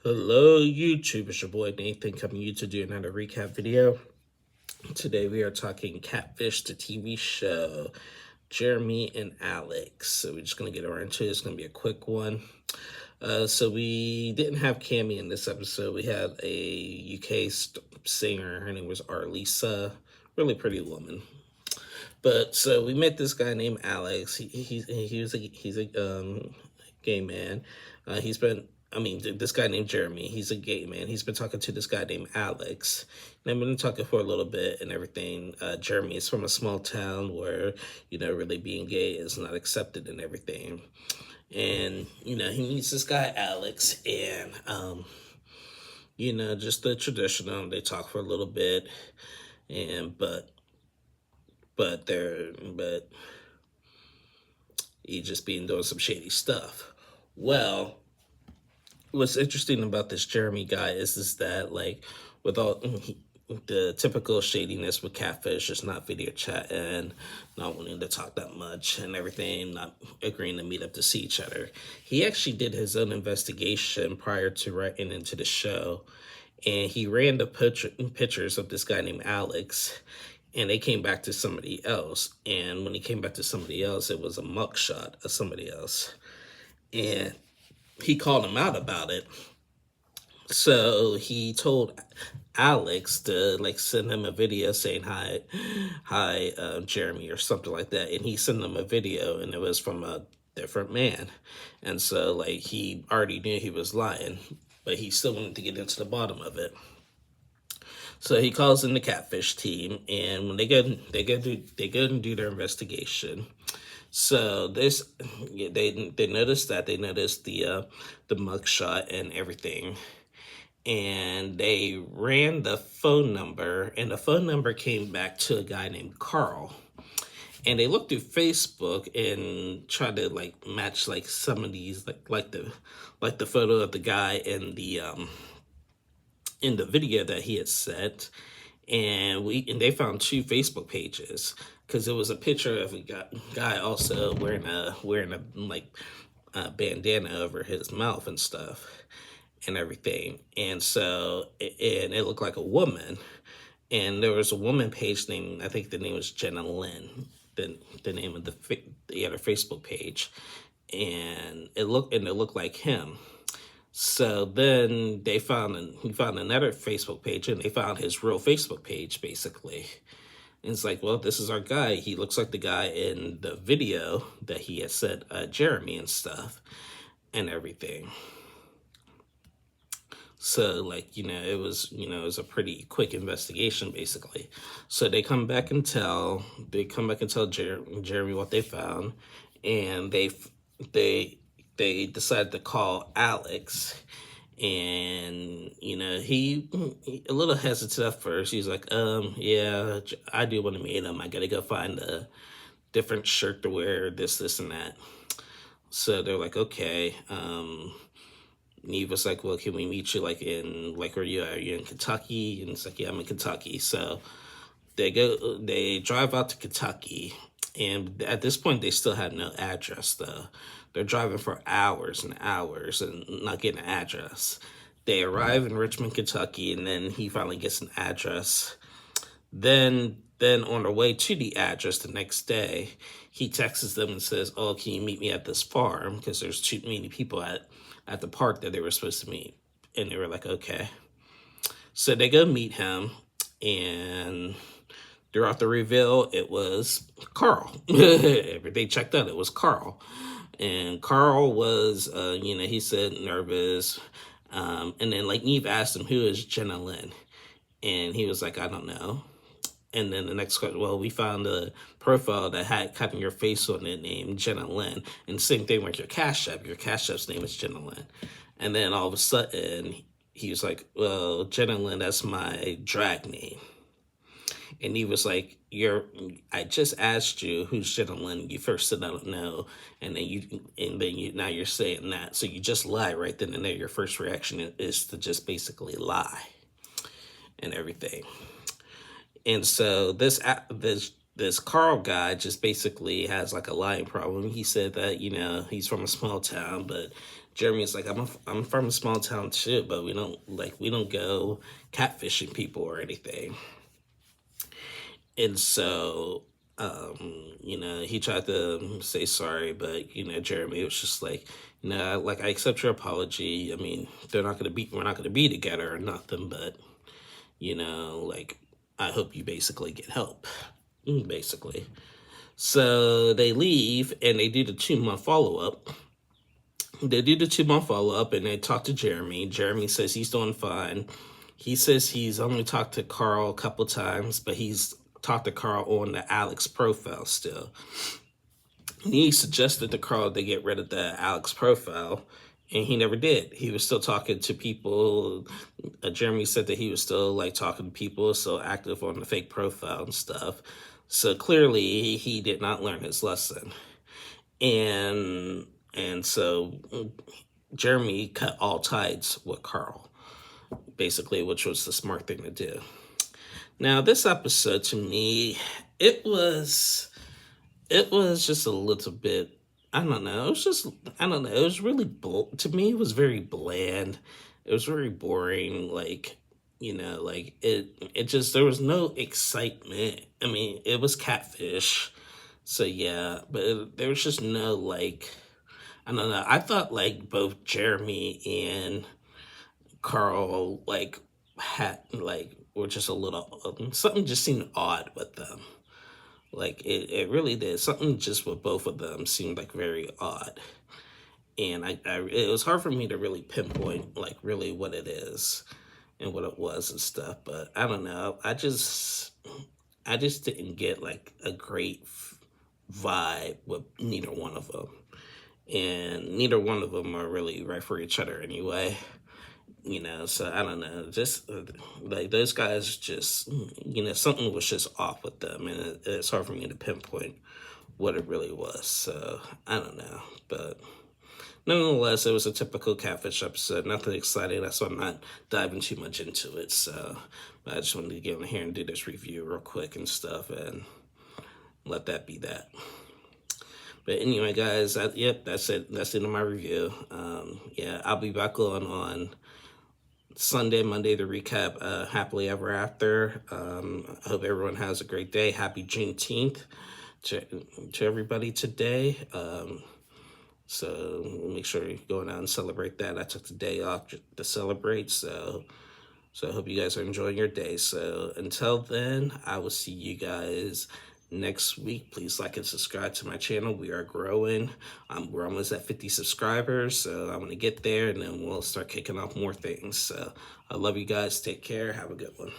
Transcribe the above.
Hello YouTube, it's your boy Nathan coming to you to do another recap video. Today we are talking Catfish, the TV show, Jeremy and Alex. So we're just going to get right into it. It's going to be a quick one. So we didn't have Cammy in this episode. We had a UK singer. Her name was Arlisa. Really pretty woman. But so we met this guy named Alex. He's a gay man. This guy named Jeremy, he's a gay man. He's been talking to this guy named Alex. And I've been talking for a little bit and everything. Jeremy is from a small town where, really being gay is not accepted and everything. And, he meets this guy, Alex, and, just the traditional. They talk for a little bit, but he just doing some shady stuff. Well, what's interesting about this Jeremy guy is that, like, with all the typical shadiness with Catfish, just not video chat and not wanting to talk that much and everything, not agreeing to meet up to see each other, he actually did his own investigation prior to writing into the show, and he ran the pictures of this guy named Alex, and they came back to somebody else. And when he came back to somebody else, it was a mugshot of somebody else, and he called him out about it. So he told Alex to send him a video saying hi, Jeremy, or something like that. And he sent him a video, and it was from a different man. And so he already knew he was lying, but he still wanted to get into the bottom of it. So he calls in the Catfish team, and when they go and do their investigation. So they noticed the mugshot and everything, and they ran the phone number, and the phone number came back to a guy named Carl. And they looked through Facebook and tried to match some of these like the photo of the guy in the video that he had sent, and they found two Facebook pages, because it was a picture of a guy also wearing a bandana over his mouth and stuff and everything. And so it looked like a woman, and there was a woman page named, I think the name was Jenna Lynn, the name of the other Facebook page, and it looked like him. So then he found another Facebook page, and they found his real Facebook page, basically. And it's like, well, this is our guy. He looks like the guy in the video that he had sent Jeremy and stuff and everything. So it was a pretty quick investigation, basically. So they come back and tell Jeremy what they found, and they decided to call Alex. And he a little hesitant at first. He's like, yeah, I do want to meet him. I gotta go find a different shirt to wear, this and that. So they're like, okay. And he was like, well, can we meet you where you are? Are you in Kentucky? And it's like, yeah, I'm in Kentucky. So they drive out to Kentucky, and at this point they still had no address though. They're driving for hours and hours and not getting an address. They arrive in Richmond, Kentucky, and then he finally gets an address. Then on their way to the address the next day, he texts them and says, oh, can you meet me at this farm? Because there's too many people at the park that they were supposed to meet. And they were like, okay. So they go meet him, and throughout the reveal, it was Carl. They checked out, it was Carl. And Carl was, he said nervous. And then Neve asked him, who is Jenna Lynn? And he was like, I don't know. And then the next question, well, we found a profile that had kind of your face on it named Jenna Lynn. And same thing with your Cash App. Your Cash App's name is Jenna Lynn. And then all of a sudden, he was like, well, Jenna Lynn, that's my drag name. And he was like, I just asked you who's Jenna Lynn. You first said I don't know, and then now you're saying that. So you just lie right then and there. Your first reaction is to just basically lie and everything. And so this Carl guy just basically has a lying problem. He said that he's from a small town, but Jeremy's like, I'm from a small town too, but we don't go catfishing people or anything. And so, he tried to say sorry, but Jeremy was just like, like, I accept your apology. I mean, we're not gonna be together or nothing, but like, I hope you basically get help, basically. So they leave and they do the 2 month follow up. They do the 2 month follow up and they talk to Jeremy. Jeremy says he's doing fine. He says he's only talked to Carl a couple times, but he's talked to Carl on the Alex profile still. And he suggested to Carl they get rid of the Alex profile, and he never did. He was still talking to people. Jeremy said that he was still like talking to people, still active on the fake profile and stuff. So clearly he did not learn his lesson. And so Jeremy cut all ties with Carl, basically, which was the smart thing to do. Now, this episode, to me, it was just a little bit, I don't know. It was really, to me, it was very bland. It was very boring. Like, like it just, there was no excitement. I mean, it was Catfish. So yeah, but there was just no, like, I don't know. I thought like both Jeremy and Carl like had like were just a little, something just seemed odd with them. Like it really did. Something just with both of them seemed like very odd. And it was hard for me to really pinpoint like really what it is and what it was and stuff. But I don't know. I just didn't get like a great vibe with neither one of them. And neither one of them are really right for each other anyway. So I don't know, just like those guys just, something was just off with them, and it's hard for me to pinpoint what it really was. So I don't know, but nonetheless, it was a typical Catfish episode, nothing exciting. That's why I'm not diving too much into it. So but I just wanted to get in here and do this review real quick and stuff, and let that be that. But anyway, guys, that's it. That's the end of my review. I'll be back on Sunday, Monday to recap Happily Ever After. I hope everyone has a great day. Happy Juneteenth to everybody today. So make sure you're going out and celebrate that. I took the day off to celebrate, so I hope you guys are enjoying your day. So until then, I will see you guys next week. Please like and subscribe to my channel. We are growing. We're almost at 50 subscribers, so I'm going to get there, and then we'll start kicking off more things. So I love you guys. Take care. Have a good one.